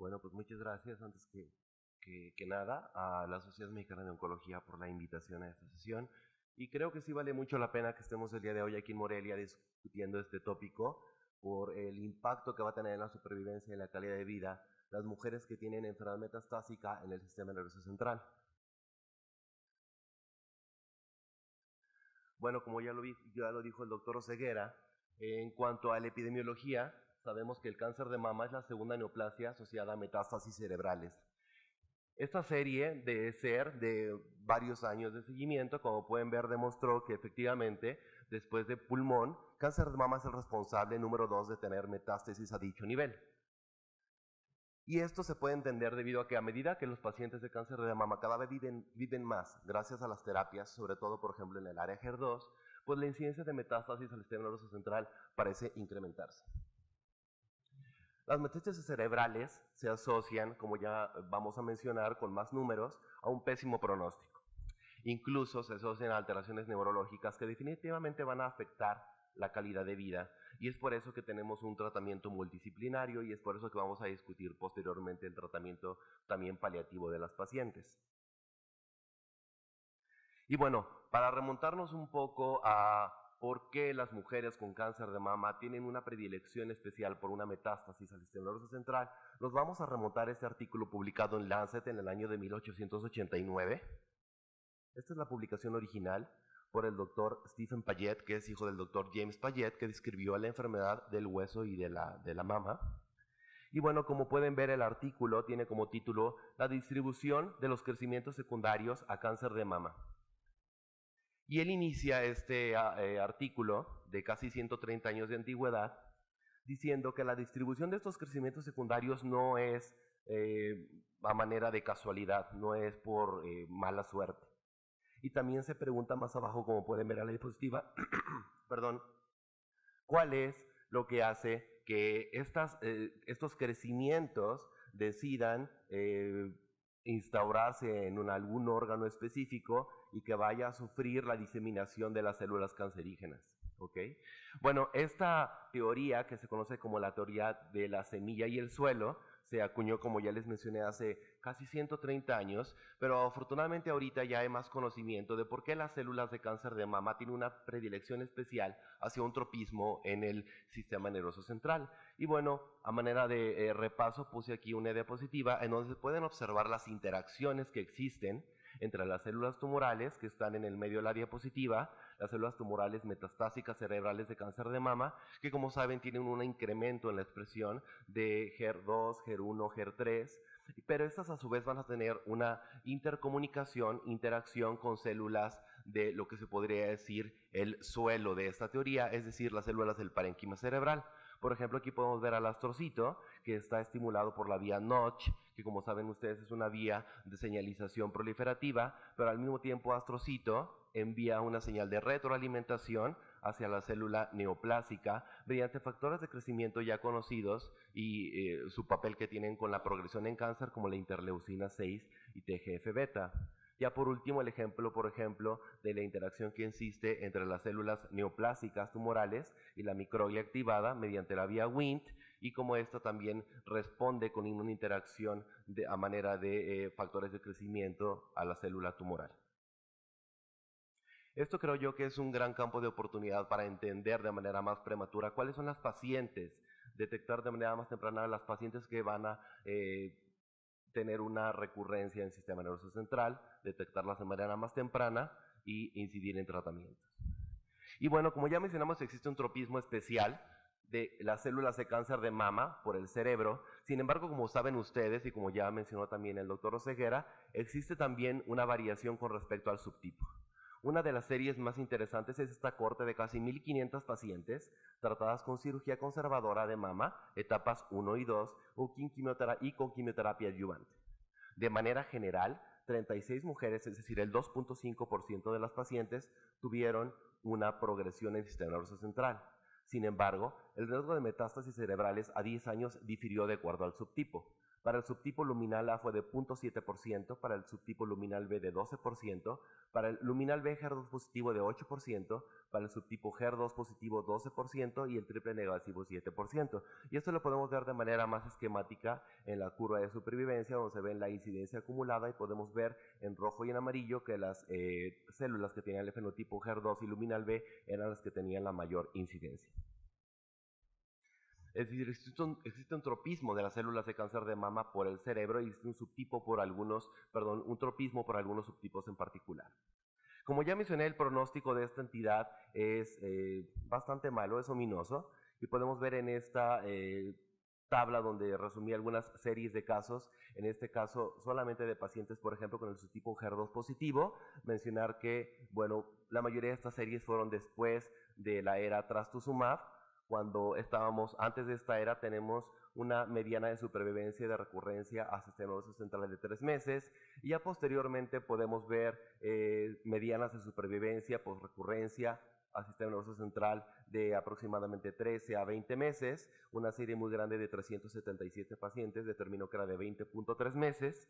Bueno, pues muchas gracias antes que nada a la Sociedad Mexicana de Oncología por la invitación a esta sesión. Y creo que sí vale mucho la pena que estemos el día de hoy aquí en Morelia discutiendo este tópico por el impacto que va a tener en la supervivencia y la calidad de vida las mujeres que tienen enfermedad metastásica en el sistema nervioso central. Bueno, como ya lo dijo el doctor Oseguera, en cuanto a la epidemiología, sabemos que el cáncer de mama es la segunda neoplasia asociada a metástasis cerebrales. Esta serie de ser de varios años de seguimiento, como pueden ver, demostró que efectivamente, después de pulmón, cáncer de mama es el responsable número 2 de tener metástasis a dicho nivel. Y esto se puede entender debido a que a medida que los pacientes de cáncer de mama cada vez viven más, gracias a las terapias, sobre todo por ejemplo en el área HER2, pues la incidencia de metástasis al sistema nervioso central parece incrementarse. Las metástasis cerebrales se asocian, como ya vamos a mencionar, con más números, a un pésimo pronóstico. Incluso se asocian a alteraciones neurológicas que definitivamente van a afectar la calidad de vida, y es por eso que tenemos un tratamiento multidisciplinario y es por eso que vamos a discutir posteriormente el tratamiento también paliativo de las pacientes. Y bueno, para remontarnos un poco a por qué las mujeres con cáncer de mama tienen una predilección especial por una metástasis al sistema nervioso central, nos vamos a remontar a este artículo publicado en Lancet en el año de 1889. Esta es la publicación original por el doctor Stephen Paget, que es hijo del doctor James Paget, que describió la enfermedad del hueso y de la mama. Y bueno, como pueden ver, el artículo tiene como título La distribución de los crecimientos secundarios a cáncer de mama. Y él inicia este artículo de casi 130 años de antigüedad diciendo que la distribución de estos crecimientos secundarios no es a manera de casualidad, no es por mala suerte. Y también se pregunta más abajo, como pueden ver a la diapositiva, perdón, ¿cuál es lo que hace que estos crecimientos decidan instaurarse en algún órgano específico y que vaya a sufrir la diseminación de las células cancerígenas? ¿Okay? Bueno, esta teoría, que se conoce como la teoría de la semilla y el suelo, se acuñó, como ya les mencioné, hace casi 130 años, pero afortunadamente ahorita ya hay más conocimiento de por qué las células de cáncer de mama tienen una predilección especial hacia un tropismo en el sistema nervioso central. Y bueno, a manera de repaso puse aquí una diapositiva en donde se pueden observar las interacciones que existen entre las células tumorales que están en el medio de la diapositiva, las células tumorales metastásicas cerebrales de cáncer de mama, que como saben tienen un incremento en la expresión de HER2, HER1, HER3, pero estas a su vez van a tener una interacción con células de lo que se podría decir el suelo de esta teoría, es decir, las células del parénquima cerebral. Por ejemplo, aquí podemos ver al astrocito, que está estimulado por la vía Notch, que como saben ustedes es una vía de señalización proliferativa, pero al mismo tiempo astrocito envía una señal de retroalimentación hacia la célula neoplásica mediante factores de crecimiento ya conocidos y su papel que tienen con la progresión en cáncer, como la interleucina 6 y TGF-beta. Ya por último, el ejemplo, de la interacción que existe entre las células neoplásicas tumorales y la microglia activada mediante la vía Wnt, y como esta también responde con una interacción a manera de factores de crecimiento a la célula tumoral. Esto creo yo que es un gran campo de oportunidad para entender de manera más prematura cuáles son las pacientes, detectar de manera más temprana a las pacientes que van a tener una recurrencia en el sistema nervioso central, detectarlas de manera más temprana y incidir en tratamientos. Y bueno, como ya mencionamos, existe un tropismo especial de las células de cáncer de mama por el cerebro. Sin embargo, como saben ustedes y como ya mencionó también el doctor Oseguera, existe también una variación con respecto al subtipo. Una de las series más interesantes es esta corte de casi 1.500 pacientes tratadas con cirugía conservadora de mama, etapas 1 y 2, y con quimioterapia adyuvante. De manera general, 36 mujeres, es decir, el 2.5% de las pacientes, tuvieron una progresión en el sistema nervioso central. Sin embargo, el riesgo de metástasis cerebrales a 10 años difirió de acuerdo al subtipo. Para el subtipo luminal A fue de 0.7%, para el subtipo luminal B de 12%, para el luminal B HER2 positivo de 8%, para el subtipo HER2 positivo 12% y el triple negativo 7%. Y esto lo podemos ver de manera más esquemática en la curva de supervivencia, donde se ve la incidencia acumulada y podemos ver en rojo y en amarillo que las células que tenían el fenotipo HER2 y luminal B eran las que tenían la mayor incidencia. Es decir, existe un tropismo de las células de cáncer de mama por el cerebro y existe un tropismo por algunos subtipos en particular. Como ya mencioné, el pronóstico de esta entidad es bastante malo, es ominoso, y podemos ver en esta tabla donde resumí algunas series de casos, en este caso solamente de pacientes, por ejemplo, con el subtipo HER2 positivo, mencionar que, bueno, la mayoría de estas series fueron después de la era trastuzumab. Cuando estábamos antes de esta era, tenemos una mediana de supervivencia y de recurrencia a sistema nervioso central de 3 meses, y ya posteriormente podemos ver medianas de supervivencia por recurrencia a sistema nervioso central de aproximadamente 13 a 20 meses. Una serie muy grande de 377 pacientes determinó que era de 20.3 meses.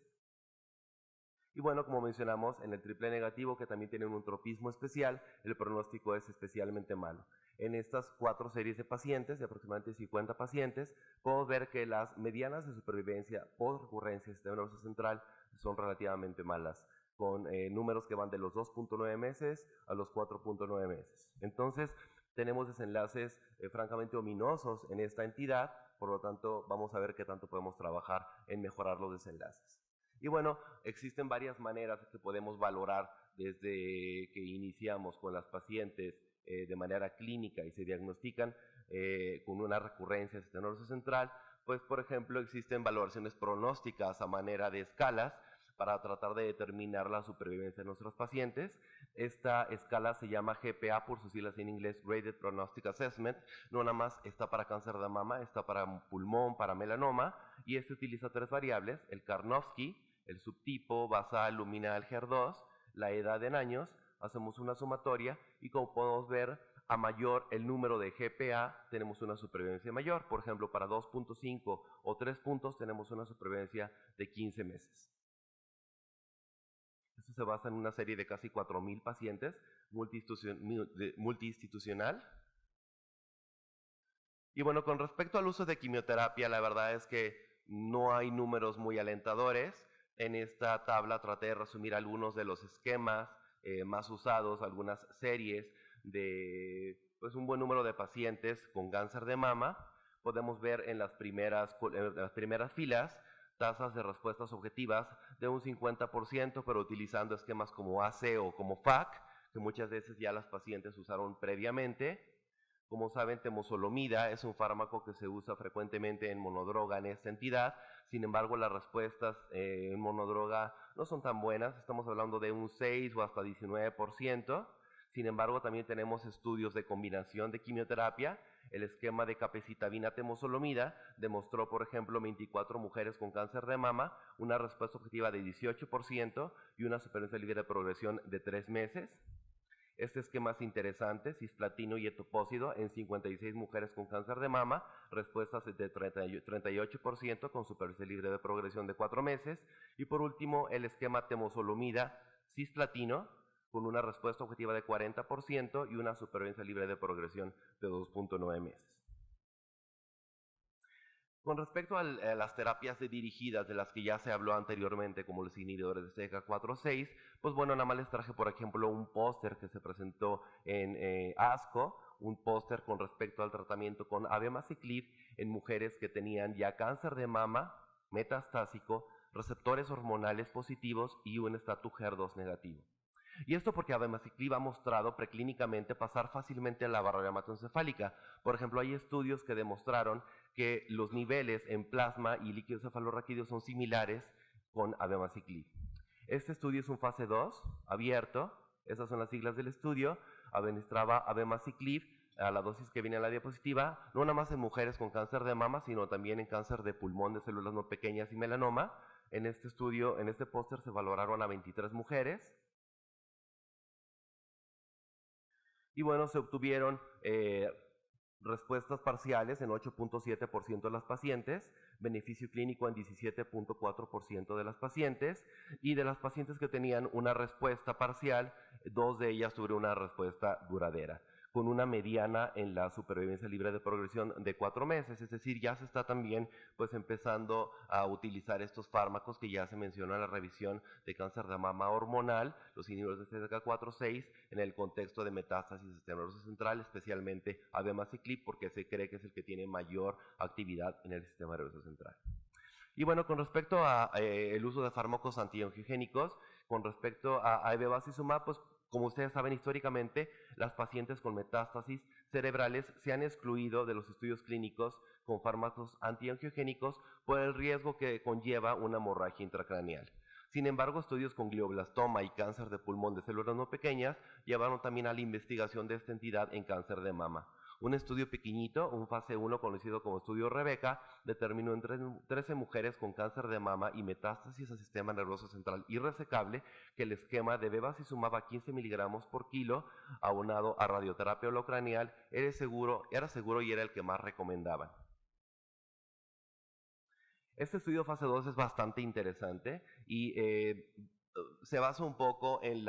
Y bueno, como mencionamos, en el triple negativo, que también tiene un tropismo especial, el pronóstico es especialmente malo. En estas 4 series de pacientes, de aproximadamente 50 pacientes, podemos ver que las medianas de supervivencia por recurrencia del sistema nervioso central son relativamente malas, con números que van de los 2.9 meses a los 4.9 meses. Entonces, tenemos desenlaces francamente ominosos en esta entidad, por lo tanto, vamos a ver qué tanto podemos trabajar en mejorar los desenlaces. Y bueno, existen varias maneras que podemos valorar desde que iniciamos con las pacientes de manera clínica y se diagnostican con una recurrencia del sistema nervioso central. Pues, por ejemplo, existen valoraciones pronósticas a manera de escalas para tratar de determinar la supervivencia de nuestros pacientes. Esta escala se llama GPA, por sus siglas en inglés, Graded Prognostic Assessment. No nada más está para cáncer de mama, está para pulmón, para melanoma, y este utiliza 3 variables: el Karnofsky, el subtipo, basal, luminal, HER2, la edad en años. Hacemos una sumatoria y, como podemos ver, a mayor el número de GPA, tenemos una supervivencia mayor. Por ejemplo, para 2.5 o 3 puntos tenemos una supervivencia de 15 meses. Esto se basa en una serie de casi 4,000 pacientes multiinstitucional. Y bueno, con respecto al uso de quimioterapia, la verdad es que no hay números muy alentadores. En esta tabla traté de resumir algunos de los esquemas más usados, algunas series de un buen número de pacientes con cáncer de mama. Podemos ver en las primeras filas tasas de respuestas objetivas de un 50%, pero utilizando esquemas como AC o como FAC, que muchas veces ya las pacientes usaron previamente. Como saben, temozolomida es un fármaco que se usa frecuentemente en monodroga en esta entidad. Sin embargo, las respuestas en monodroga no son tan buenas. Estamos hablando de un 6 o hasta 19%. Sin embargo, también tenemos estudios de combinación de quimioterapia. El esquema de capecitabina temozolomida demostró, por ejemplo, 24 mujeres con cáncer de mama, una respuesta objetiva de 18% y una supervivencia libre de progresión de 3 meses. Este esquema es interesante: cisplatino y etopósido en 56 mujeres con cáncer de mama, respuestas de 38% con supervivencia libre de progresión de 4 meses. Y por último, el esquema temozolomida cisplatino, con una respuesta objetiva de 40% y una supervivencia libre de progresión de 2.9 meses. Con respecto a las terapias dirigidas de las que ya se habló anteriormente, como los inhibidores de CDK4/6, pues bueno, nada más les traje, por ejemplo, un póster que se presentó en ASCO, un póster con respecto al tratamiento con abemaciclib en mujeres que tenían ya cáncer de mama metastásico, receptores hormonales positivos y un estatus HER2 negativo. Y esto porque abemaciclib ha mostrado preclínicamente pasar fácilmente la barrera hematoencefálica. Por ejemplo, hay estudios que demostraron que los niveles en plasma y líquido cefalorraquídeo son similares con abemaciclib. Este estudio es un fase 2, abierto. Esas son las siglas del estudio. Administraba abemaciclib a la dosis que viene en la diapositiva, no nada más en mujeres con cáncer de mama, sino también en cáncer de pulmón, de células no pequeñas y melanoma. En este estudio, en este póster, se valoraron a 23 mujeres. Y bueno, se obtuvieron respuestas parciales en 8.7% de las pacientes, beneficio clínico en 17.4% de las pacientes, y de las pacientes que tenían una respuesta parcial, 2 de ellas tuvieron una respuesta duradera, con una mediana en la supervivencia libre de progresión de 4 meses, es decir, ya se está también pues empezando a utilizar estos fármacos que ya se mencionó en la revisión de cáncer de mama hormonal, los inhibidores de CDK4/6, en el contexto de metástasis del sistema nervioso central, especialmente abemaciclib, porque se cree que es el que tiene mayor actividad en el sistema nervioso central. Y bueno, con respecto a el uso de fármacos antiangiogénicos, con respecto a bevacizumab, pues como ustedes saben, históricamente las pacientes con metástasis cerebrales se han excluido de los estudios clínicos con fármacos antiangiogénicos por el riesgo que conlleva una hemorragia intracraneal. Sin embargo, estudios con glioblastoma y cáncer de pulmón de células no pequeñas llevaron también a la investigación de esta entidad en cáncer de mama. Un estudio pequeñito, un fase 1 conocido como estudio Rebeca, determinó en 13 mujeres con cáncer de mama y metástasis al sistema nervioso central irresecable que el esquema de bevacizumab a 15 miligramos por kilo, aunado a radioterapia holocraneal, era seguro y era el que más recomendaban. Este estudio fase 2 es bastante interesante y se basa un poco en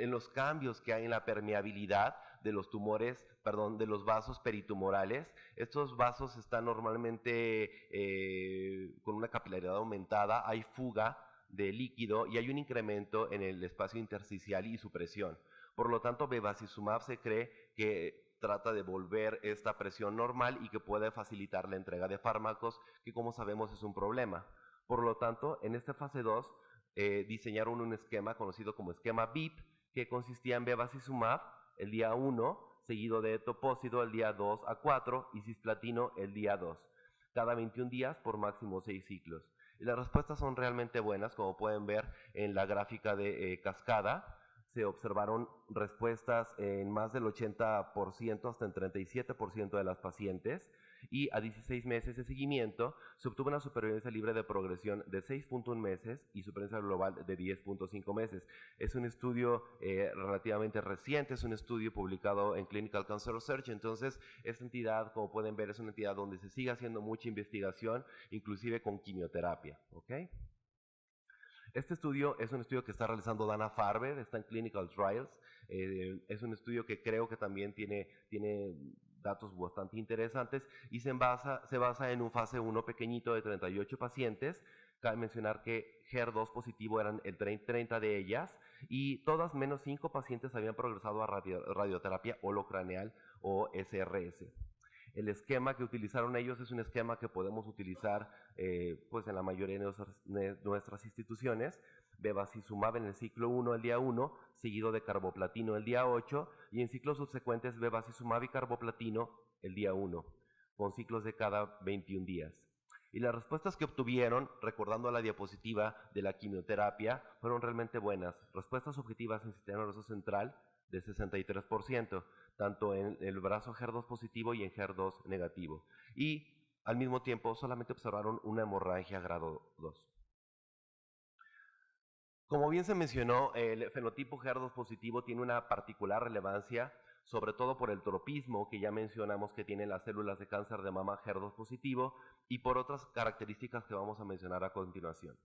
los cambios que hay en la permeabilidad de los tumores, de los vasos peritumorales. Estos vasos están normalmente con una capilaridad aumentada, hay fuga de líquido y hay un incremento en el espacio intersticial y su presión. Por lo tanto, bevacizumab se cree que trata de volver esta presión normal y que puede facilitar la entrega de fármacos, que como sabemos es un problema. Por lo tanto, en esta fase 2 diseñaron un esquema conocido como esquema BIP, que consistía en bevacizumab el día 1, seguido de etopósido el día 2 a 4 y cisplatino el día 2, cada 21 días por máximo 6 ciclos. Y las respuestas son realmente buenas, como pueden ver en la gráfica de cascada. Se observaron respuestas en más del 80% hasta en 37% de las pacientes y a 16 meses de seguimiento se obtuvo una supervivencia libre de progresión de 6.1 meses y supervivencia global de 10.5 meses. Es un estudio relativamente reciente, es un estudio publicado en Clinical Cancer Research, entonces esta entidad, como pueden ver, es una entidad donde se sigue haciendo mucha investigación, inclusive con quimioterapia, ¿ok? Este estudio es un estudio que está realizando Dana-Farber, está en Clinical Trials, es un estudio que creo que también tiene datos bastante interesantes y se basa en un fase 1 pequeñito de 38 pacientes. Cabe mencionar que HER2 positivo eran el 30 de ellas y todas menos 5 pacientes habían progresado a radioterapia holocraneal o SRS. El esquema que utilizaron ellos es un esquema que podemos utilizar pues en la mayoría de nuestras instituciones. Bevacizumab en el ciclo 1 el día 1, seguido de carboplatino el día 8, y en ciclos subsecuentes bevacizumab y carboplatino el día 1, con ciclos de cada 21 días. Y las respuestas que obtuvieron, recordando la diapositiva de la quimioterapia, fueron realmente buenas. Respuestas objetivas en sistema nervioso central de 63%, tanto en el brazo HER2 positivo y en HER2 negativo. Y al mismo tiempo solamente observaron una hemorragia grado 2. Como bien se mencionó, el fenotipo HER2 positivo tiene una particular relevancia, sobre todo por el tropismo que ya mencionamos que tienen las células de cáncer de mama HER2 positivo y por otras características que vamos a mencionar a continuación.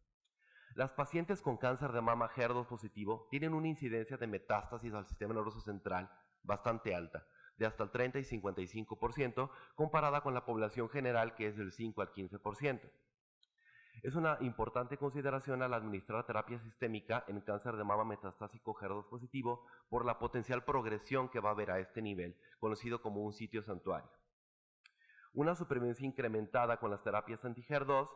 Las pacientes con cáncer de mama HER2 positivo tienen una incidencia de metástasis al sistema nervioso central bastante alta, de hasta el 30 y 55%, comparada con la población general que es del 5 al 15%. Es una importante consideración al administrar terapia sistémica en cáncer de mama metastásico HER2 positivo por la potencial progresión que va a haber a este nivel, conocido como un sitio santuario. Una supervivencia incrementada con las terapias anti-HER2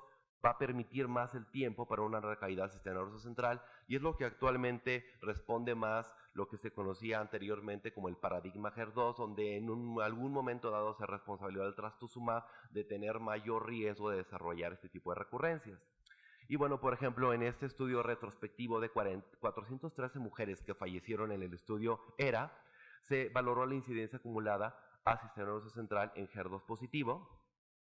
va a permitir más el tiempo para una recaída al sistema nervioso central y es lo que actualmente responde más lo que se conocía anteriormente como el paradigma HER2, donde en algún momento dado se responsabilizó al trastuzumab de tener mayor riesgo de desarrollar este tipo de recurrencias. Y bueno, por ejemplo, en este estudio retrospectivo de 413 mujeres que fallecieron en el estudio ERA, se valoró la incidencia acumulada a sistema nervioso central en HER2 positivo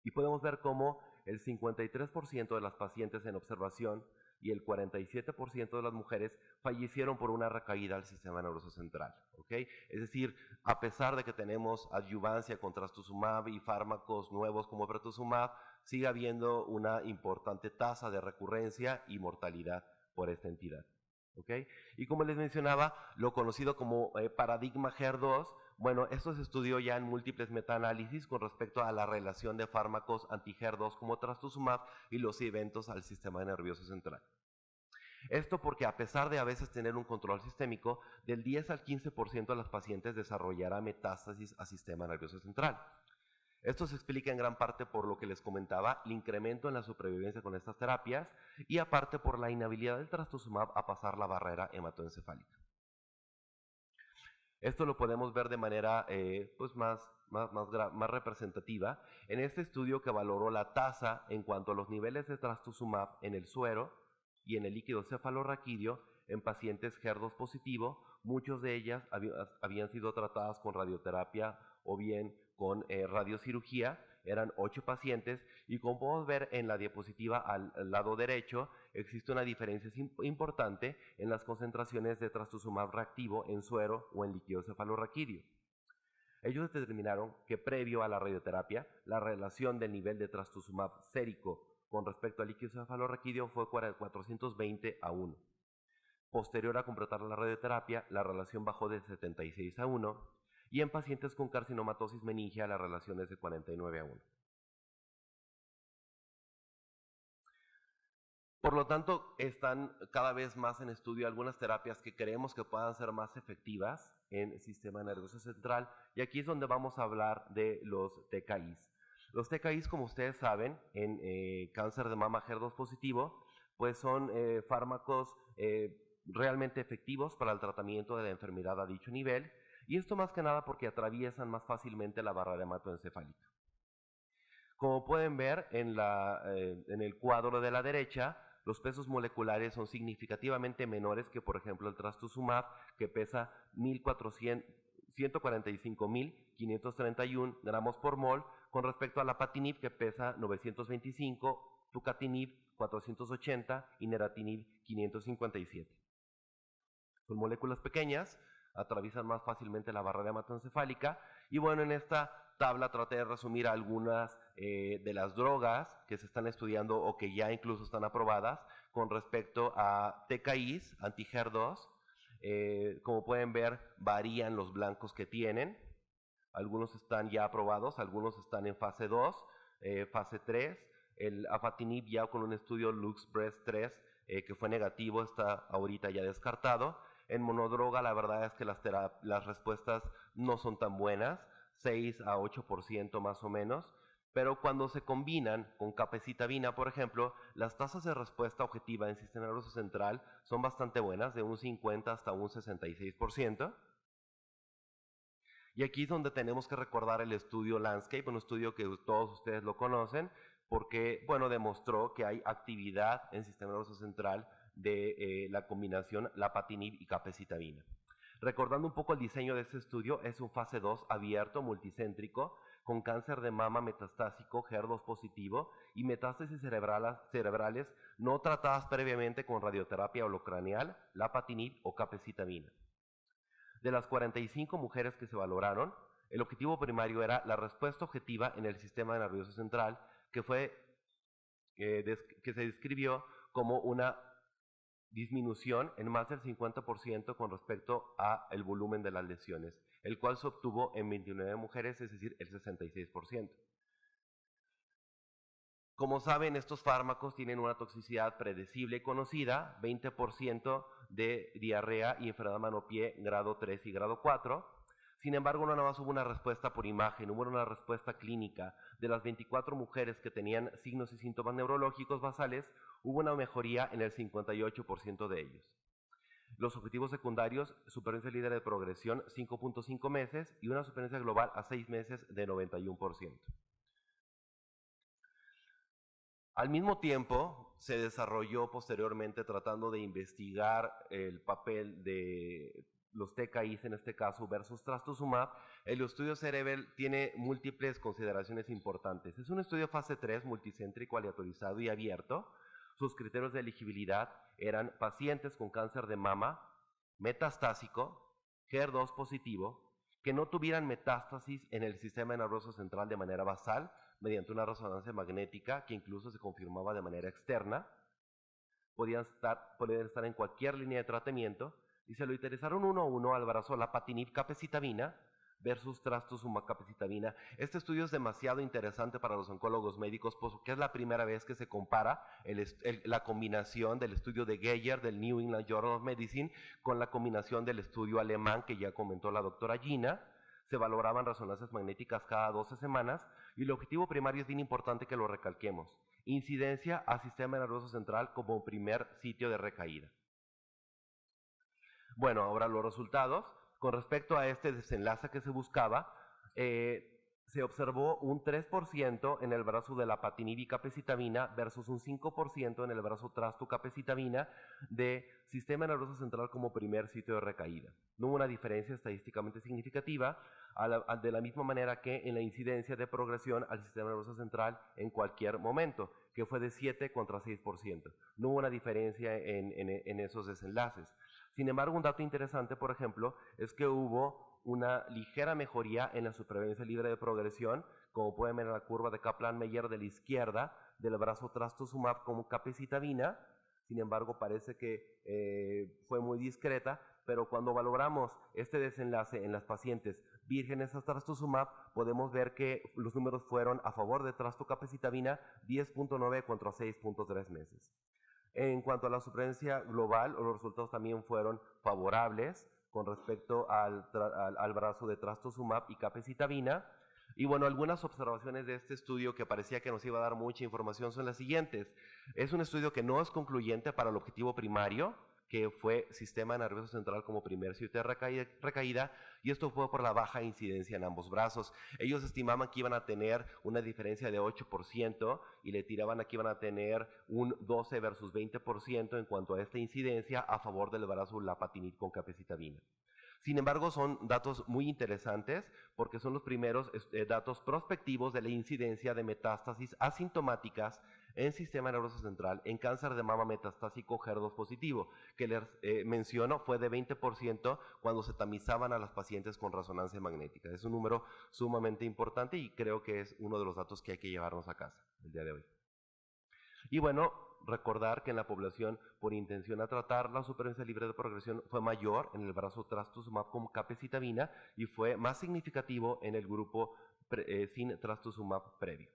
y podemos ver cómo el 53% de las pacientes en observación y el 47% de las mujeres fallecieron por una recaída al sistema nervioso central. ¿Okay? Es decir, a pesar de que tenemos adyuvancia con trastuzumab y fármacos nuevos como pertuzumab, sigue habiendo una importante tasa de recurrencia y mortalidad por esta entidad. ¿Okay? Y como les mencionaba, lo conocido como paradigma HER2, bueno, esto se estudió ya en múltiples metaanálisis con respecto a la relación de fármacos anti-HER2 como trastuzumab y los eventos al sistema nervioso central. Esto porque a pesar de a veces tener un control sistémico, del 10 al 15% de las pacientes desarrollará metástasis al sistema nervioso central. Esto se explica en gran parte por lo que les comentaba, el incremento en la supervivencia con estas terapias y aparte por la inhabilidad del trastuzumab a pasar la barrera hematoencefálica. Esto lo podemos ver de manera pues más representativa en este estudio que valoró la tasa en cuanto a los niveles de trastuzumab en el suero y en el líquido cefalorraquídeo en pacientes HER2 positivo. Muchos de ellas habían sido tratadas con radioterapia o bien con radiocirugía. Eran 8 pacientes y como podemos ver en la diapositiva al lado derecho, existe una diferencia importante en las concentraciones de trastuzumab reactivo en suero o en líquido cefalorraquídeo. Ellos determinaron que previo a la radioterapia, la relación del nivel de trastuzumab sérico con respecto al líquido cefalorraquídeo fue 420 a 1. Posterior a completar la radioterapia, la relación bajó de 76 a 1 y en pacientes con carcinomatosis meningia la relación es de 49 a 1. Por lo tanto, están cada vez más en estudio algunas terapias que creemos que puedan ser más efectivas en el sistema nervioso central y aquí es donde vamos a hablar de los TKIs. Los TKIs, como ustedes saben, en cáncer de mama HER2 positivo, pues son fármacos realmente efectivos para el tramamiento de la enfermedad a dicho nivel y esto más que nada porque atraviesan más fácilmente la barrera hematoencefálica. Como pueden ver en el cuadro de la derecha, los pesos moleculares son significativamente menores que, por ejemplo, el trastuzumab, que pesa 145.531 gramos por mol, con respecto a la apatinib, que pesa 925, tucatinib 480 y neratinib 557. Son moléculas pequeñas, atraviesan más fácilmente la barrera hematoencefálica y bueno, en esta tabla traté de resumir algunas de las drogas que se están estudiando o que ya incluso están aprobadas con respecto a TKIs, anti-HER2. Como pueden ver, varían los blancos que tienen. Algunos están ya aprobados, algunos están en fase 2, fase 3. El afatinib ya con un estudio LuxBreast 3 que fue negativo está ahorita ya descartado. En monodroga la verdad es que las respuestas no son tan buenas, 6 a 8% más o menos, pero cuando se combinan con capecitabina, por ejemplo, las tasas de respuesta objetiva en sistema nervioso central son bastante buenas, de un 50 hasta un 66%. Y aquí es donde tenemos que recordar el estudio Landscape, un estudio que todos ustedes lo conocen, porque bueno, demostró que hay actividad en sistema nervioso central de la combinación lapatinib y capecitabina. Recordando un poco el diseño de este estudio, es un fase 2 abierto, multicéntrico, con cáncer de mama metastásico, HER2 positivo y metástasis cerebrales no tratadas previamente con radioterapia holocranial, lapatinib o capecitabina. De las 45 mujeres que se valoraron, el objetivo primario era la respuesta objetiva en el sistema nervioso central, que se describió como una disminución en más del 50% con respecto al volumen de las lesiones, el cual se obtuvo en 29 mujeres, es decir, el 66%. Como saben, estos fármacos tienen una toxicidad predecible y conocida, 20% de diarrea y enfermedad mano-pie grado 3 y grado 4. Sin embargo, no nada más hubo una respuesta por imagen, hubo una respuesta clínica. De las 24 mujeres que tenían signos y síntomas neurológicos basales, hubo una mejoría en el 58% de ellos. Los objetivos secundarios, supervivencia líder de progresión 5.5 meses y una supervivencia global a 6 meses de 91%. Al mismo tiempo, se desarrolló posteriormente tratando de investigar el papel de los TKIs en este caso versus trastuzumab, el estudio Cerevel tiene múltiples consideraciones importantes. Es un estudio fase 3, multicéntrico, aleatorizado y abierto. Sus criterios de elegibilidad eran pacientes con cáncer de mama metastásico, HER2 positivo, que no tuvieran metástasis en el sistema nervioso central de manera basal, mediante una resonancia magnética que incluso se confirmaba de manera externa. Podían estar en cualquier línea de tratamiento y se lo utilizaron uno a uno al brazo lapatinib capecitabina versus trastuzumab capecitabina. Este estudio es demasiado interesante para los oncólogos médicos porque es la primera vez que se compara la combinación del estudio de Geyer del New England Journal of Medicine con la combinación del estudio alemán que ya comentó la doctora Gina. Se valoraban resonancias magnéticas cada 12 semanas y el objetivo primario es bien importante que lo recalquemos: incidencia a sistema nervioso central como primer sitio de recaída. Bueno, ahora los resultados. Con respecto a este desenlace que se buscaba, se observó un 3% en el brazo de lapatinib y capecitabina versus un 5% en el brazo trastu capecitabina de sistema nervioso central como primer sitio de recaída. No hubo una diferencia estadísticamente significativa, de la misma manera que en la incidencia de progresión al sistema nervioso central en cualquier momento, que fue de 7 contra 6%. No hubo una diferencia en esos desenlaces. Sin embargo, un dato interesante, por ejemplo, es que hubo una ligera mejoría en la supervivencia libre de progresión, como pueden ver en la curva de Kaplan-Meier de la izquierda, del brazo trastuzumab como capecitabina. Sin embargo, parece que fue muy discreta, pero cuando valoramos este desenlace en las pacientes vírgenes a trastuzumab, podemos ver que los números fueron a favor de trastu capecitabina 10.9 contra 6.3 meses. En cuanto a la supervivencia global, los resultados también fueron favorables con respecto al brazo de trastuzumab y capecitabina. Y bueno, algunas observaciones de este estudio que parecía que nos iba a dar mucha información son las siguientes. Es un estudio que no es concluyente para el objetivo primario, que fue sistema nervioso central como primer sitio de recaída, y esto fue por la baja incidencia en ambos brazos. Ellos estimaban que iban a tener una diferencia de 8% y le tiraban a que iban a tener un 12 versus 20% en cuanto a esta incidencia a favor del brazo lapatinib con capecitabina. Sin embargo, son datos muy interesantes porque son los primeros datos prospectivos de la incidencia de metástasis asintomáticas en sistema nervioso central en cáncer de mama metastásico HER2 positivo, que les menciono fue de 20% cuando se tamizaban a las pacientes con resonancia magnética. Es un número sumamente importante y creo que es uno de los datos que hay que llevarnos a casa el día de hoy. Y bueno, recordar que en la población por intención a tratar, la supervivencia libre de progresión fue mayor en el brazo trastuzumab con capecitabina y fue más significativo en el grupo sin trastuzumab previo.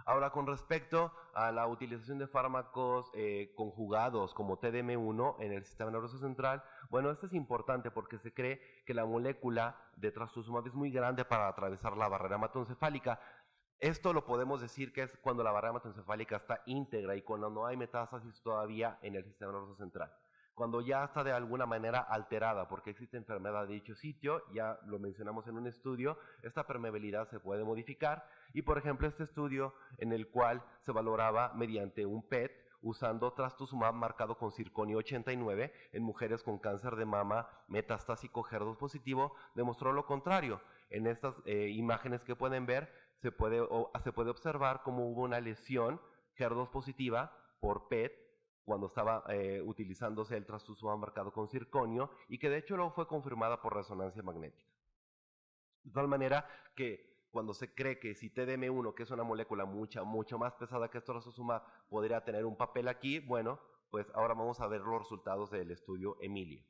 Ahora, con respecto a la utilización de fármacos conjugados como TDM1 en el sistema nervioso central, bueno, esto es importante porque se cree que la molécula de trastuzumab es muy grande para atravesar la barrera hematoencefálica. Esto lo podemos decir que es cuando la barrera hematoencefálica está íntegra y cuando no hay metástasis todavía en el sistema nervioso central. Cuando ya está de alguna manera alterada porque existe enfermedad de dicho sitio, ya lo mencionamos en un estudio, esta permeabilidad se puede modificar y por ejemplo este estudio en el cual se valoraba mediante un PET usando trastuzumab marcado con circonio 89 en mujeres con cáncer de mama metastásico HER2 positivo demostró lo contrario. En estas imágenes que pueden ver se puede observar cómo hubo una lesión HER2 positiva por PET cuando estaba utilizándose el trastuzumab marcado con circonio y que de hecho luego fue confirmada por resonancia magnética. De tal manera que cuando se cree que si TDM1, que es una molécula mucho más pesada que trastuzumab, podría tener un papel aquí, bueno, pues ahora vamos a ver los resultados del estudio Emilia.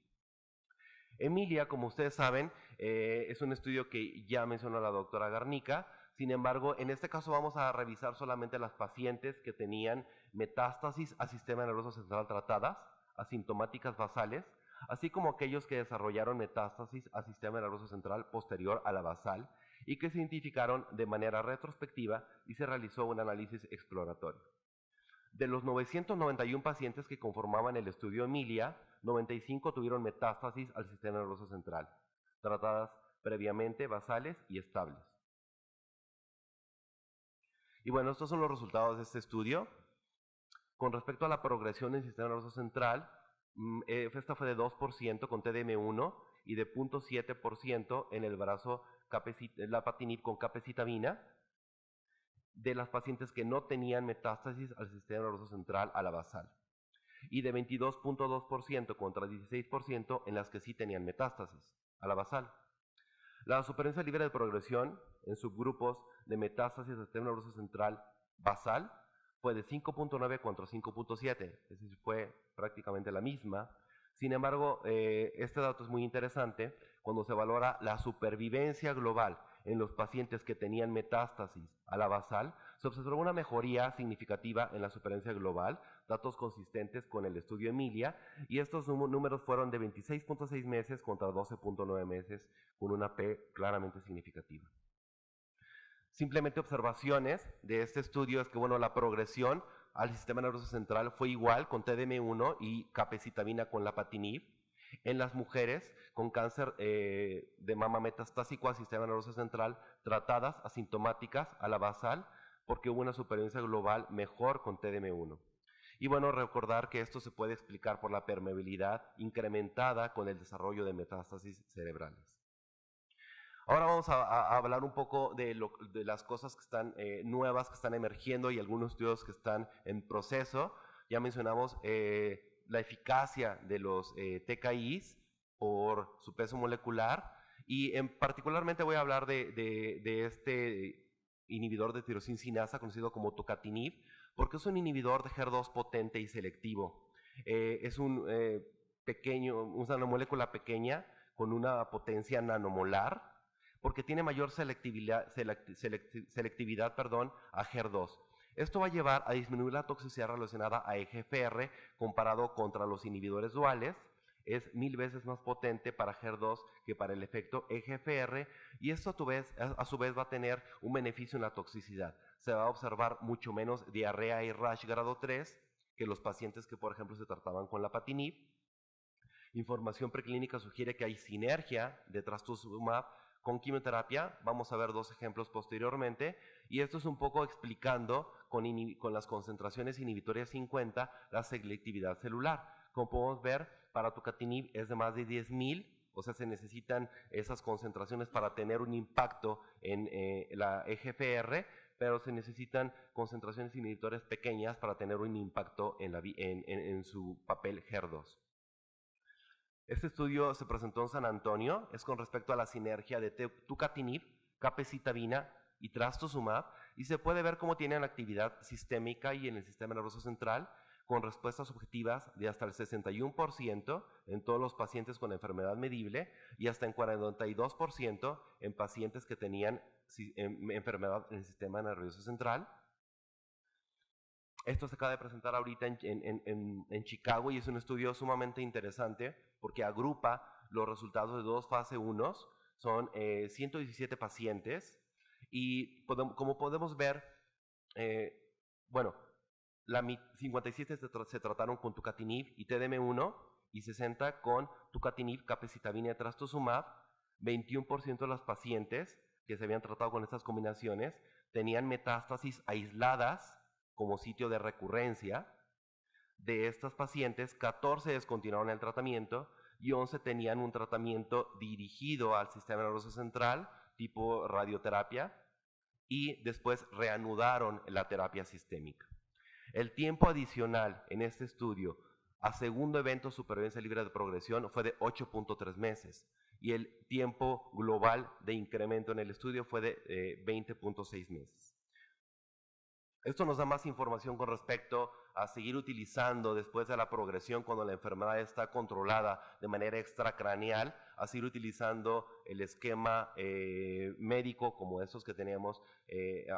Emilia, como ustedes saben, es un estudio que ya mencionó la doctora Garnica. Sin embargo, en este caso vamos a revisar solamente las pacientes que tenían metástasis a sistema nervioso central tratadas, asintomáticas basales, así como aquellos que desarrollaron metástasis a sistema nervioso central posterior a la basal y que se identificaron de manera retrospectiva y se realizó un análisis exploratorio. De los 991 pacientes que conformaban el estudio Emilia, 95 tuvieron metástasis al sistema nervioso central, tratadas previamente basales y estables. Y bueno, estos son los resultados de este estudio. Con respecto a la progresión del sistema nervioso central, Esta fue de 2% con TDM1 y de 0.7% en el brazo lapatinib con capecitabina de las pacientes que no tenían metástasis al sistema nervioso central a la basal, y de 22.2% contra 16% en las que sí tenían metástasis a la basal. La supervivencia libre de progresión en subgrupos de metástasis al sistema nervioso central basal fue de 5.9 contra 5.7, es decir, fue prácticamente la misma. Sin embargo, este dato es muy interesante cuando se valora la supervivencia global en los pacientes que tenían metástasis a la basal. Se observó una mejoría significativa en la supervivencia global, datos consistentes con el estudio Emilia, y estos números fueron de 26.6 meses contra 12.9 meses, con una P claramente significativa. Simplemente observaciones de este estudio es que, bueno, la progresión al sistema nervioso central fue igual con TDM1 y capecitabina con lapatinib en las mujeres con cáncer de mama metastásico al sistema nervioso central tratadas asintomáticas a la basal, porque hubo una supervivencia global mejor con TDM1. Y bueno, recordar que esto se puede explicar por la permeabilidad incrementada con el desarrollo de metástasis cerebrales. Ahora vamos a hablar un poco de las cosas que están nuevas, que están emergiendo, y algunos estudios que están en proceso. Ya mencionamos la eficacia de los TKIs por su peso molecular, y particularmente voy a hablar de este inhibidor de tirosina sinasa conocido como tucatinib, porque es un inhibidor de HER2 potente y selectivo. Es una molécula pequeña con una potencia nanomolar, porque tiene mayor selectividad a HER2. Esto va a llevar a disminuir la toxicidad relacionada a EGFR comparado contra los inhibidores duales. Es 1000 veces más potente para HER2 que para el efecto EGFR, y esto a su vez va a tener un beneficio en la toxicidad. Se va a observar mucho menos diarrea y rash grado 3 que los pacientes que, por ejemplo, se trataban con lapatinib. Información preclínica sugiere que hay sinergia de trastuzumab con quimioterapia. Vamos a ver dos ejemplos posteriormente, y esto es un poco explicando con las concentraciones inhibitorias 50 la selectividad celular. Como podemos ver, para tucatinib es de más de 10,000, o sea, se necesitan esas concentraciones para tener un impacto en la EGFR, pero se necesitan concentraciones inhibitorias pequeñas para tener un impacto en su papel HER2. Este estudio se presentó en San Antonio, es con respecto a la sinergia de tucatinib, capecitabina y trastuzumab, y se puede ver cómo tienen actividad sistémica y en el sistema nervioso central, con respuestas objetivas de hasta el 61% en todos los pacientes con enfermedad medible y hasta en 42% en pacientes que tenían enfermedad en el sistema nervioso central. Esto se acaba de presentar ahorita en Chicago, y es un estudio sumamente interesante porque agrupa los resultados de dos fase 1. Son 117 pacientes, y como podemos ver, bueno, 57 se trataron con tucatinib y TDM1 y 60 con tucatinib, capecitabina y trastuzumab. 21% de los pacientes que se habían tratado con estas combinaciones tenían metástasis aisladas como sitio de recurrencia. De estas pacientes, 14 descontinuaron el tratamiento y 11 tenían un tratamiento dirigido al sistema nervioso central, tipo radioterapia, y después reanudaron la terapia sistémica. El tiempo adicional en este estudio a segundo evento supervivencia libre de progresión fue de 8.3 meses, y el tiempo global de incremento en el estudio fue de 20.6 meses. Esto nos da más información con respecto a seguir utilizando después de la progresión, cuando la enfermedad está controlada de manera extracraneal, a seguir utilizando el esquema médico como estos que tenemos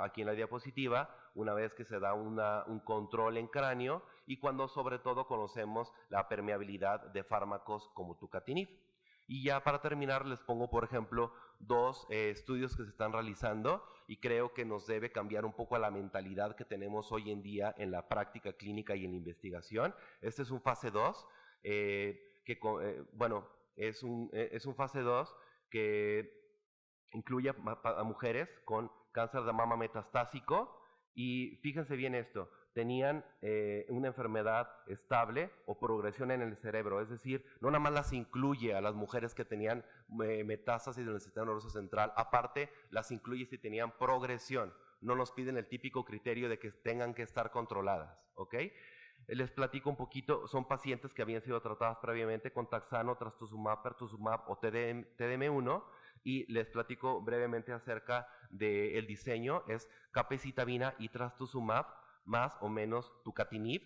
aquí en la diapositiva, una vez que se da un control en cráneo, y cuando sobre todo conocemos la permeabilidad de fármacos como tucatinib. Y ya para terminar les pongo, por ejemplo, dos estudios que se están realizando, y creo que nos debe cambiar un poco la mentalidad que tenemos hoy en día en la práctica clínica y en la investigación. Este es un fase 2, bueno, es un fase 2 que incluye a mujeres con cáncer de mama metastásico, Y fíjense bien esto, tenían una enfermedad estable o progresión en el cerebro, es decir, no nada más las incluye a las mujeres que tenían metástasis en el sistema nervioso central, aparte las incluye si tenían progresión, no nos piden el típico criterio de que tengan que estar controladas, ¿ok? Les platico un poquito, son pacientes que habían sido tratadas previamente con taxano, trastuzumab, pertuzumab o TDM1, y les platico brevemente acerca del diseño. Es capecitabina y trastuzumab más o menos tucatinib.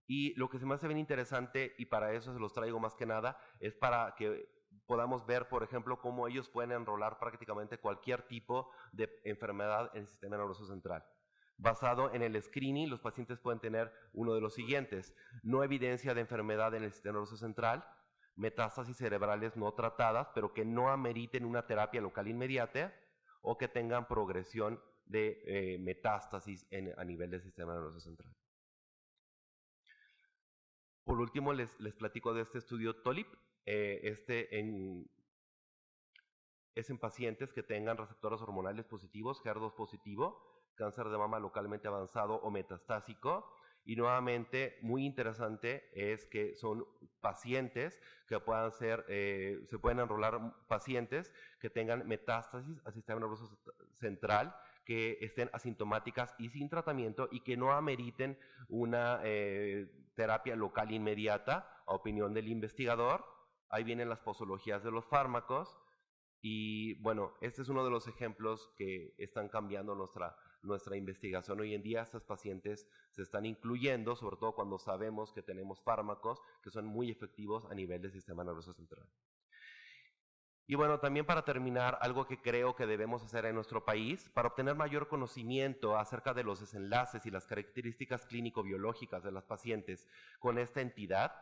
Y lo que se me hace bien interesante, y para eso se los traigo más que nada, es para que podamos ver, por ejemplo, cómo ellos pueden enrolar prácticamente cualquier tipo de enfermedad en el sistema nervioso central. Basado en el screening, los pacientes pueden tener uno de los siguientes: no evidencia de enfermedad en el sistema nervioso central, metástasis cerebrales no tratadas, pero que no ameriten una terapia local inmediata, o que tengan progresión de metástasis a nivel del sistema nervioso central. Por último, les platico de este estudio TOLIP. Es en pacientes que tengan receptores hormonales positivos, HER2 positivo, cáncer de mama localmente avanzado o metastásico. Y nuevamente, muy interesante es que son pacientes que puedan ser, se pueden enrolar pacientes que tengan metástasis al sistema nervioso central, que estén asintomáticas y sin tratamiento y que no ameriten una terapia local inmediata, a opinión del investigador. Ahí vienen las posologías de los fármacos. Y bueno, este es uno de los ejemplos que están cambiando nuestra investigación. Hoy en día estas pacientes se están incluyendo, sobre todo cuando sabemos que tenemos fármacos que son muy efectivos a nivel del sistema nervioso central. Y bueno, también para terminar, algo que creo que debemos hacer en nuestro país, para obtener mayor conocimiento acerca de los desenlaces y las características clínico-biológicas de las pacientes con esta entidad,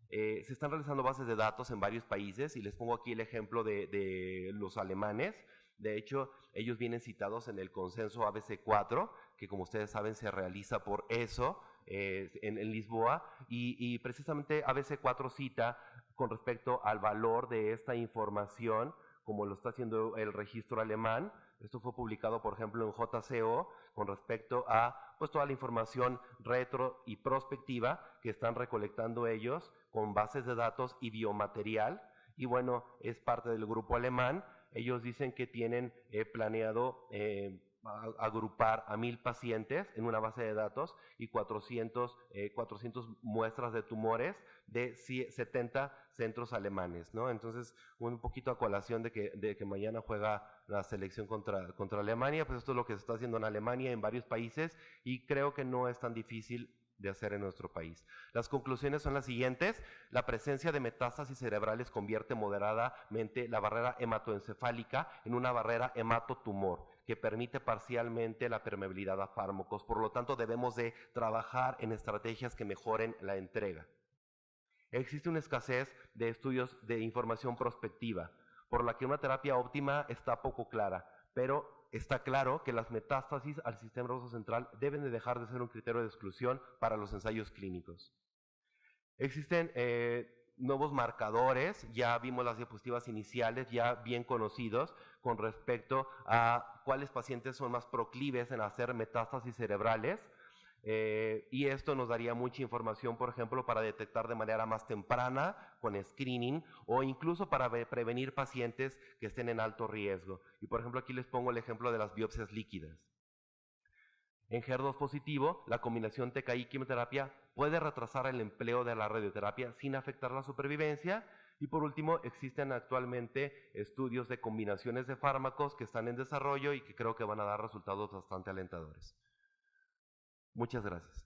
se están realizando bases de datos en varios países, y les pongo aquí el ejemplo de los alemanes. De hecho, ellos vienen citados en el consenso ABC4, que como ustedes saben se realiza por ESO en Lisboa, y precisamente ABC4 cita con respecto al valor de esta información, como lo está haciendo el registro alemán. Esto fue publicado, por ejemplo, en JCO, con respecto a pues, toda la información retro y prospectiva que están recolectando ellos con bases de datos y biomaterial. Y bueno, es parte del grupo alemán. Ellos dicen que tienen planeado agrupar a 1000 pacientes en una base de datos y 400 muestras de tumores de 70 centros alemanes, ¿no? Entonces, un poquito a colación de que mañana juega la selección contra Alemania, pues esto es lo que se está haciendo en Alemania, en varios países, y creo que no es tan difícil de hacer en nuestro país. Las conclusiones son las siguientes: la presencia de metástasis cerebrales convierte moderadamente la barrera hematoencefálica en una barrera hematotumor, que permite parcialmente la permeabilidad a fármacos. Por lo tanto, debemos de trabajar en estrategias que mejoren la entrega. Existe una escasez de estudios de información prospectiva, por la que una terapia óptima está poco clara, pero está claro que las metástasis al sistema nervioso central deben de dejar de ser un criterio de exclusión para los ensayos clínicos. Existen nuevos marcadores, ya vimos las diapositivas iniciales, ya bien conocidos, con respecto a cuáles pacientes son más proclives en hacer metástasis cerebrales. Y esto nos daría mucha información, por ejemplo, para detectar de manera más temprana con screening, o incluso para prevenir pacientes que estén en alto riesgo. Y por ejemplo, aquí les pongo el ejemplo de las biopsias líquidas. En HER2 positivo, la combinación TKI-quimioterapia puede retrasar el empleo de la radioterapia sin afectar la supervivencia. Y por último, existen actualmente estudios de combinaciones de fármacos que están en desarrollo y que creo que van a dar resultados bastante alentadores. Muchas gracias.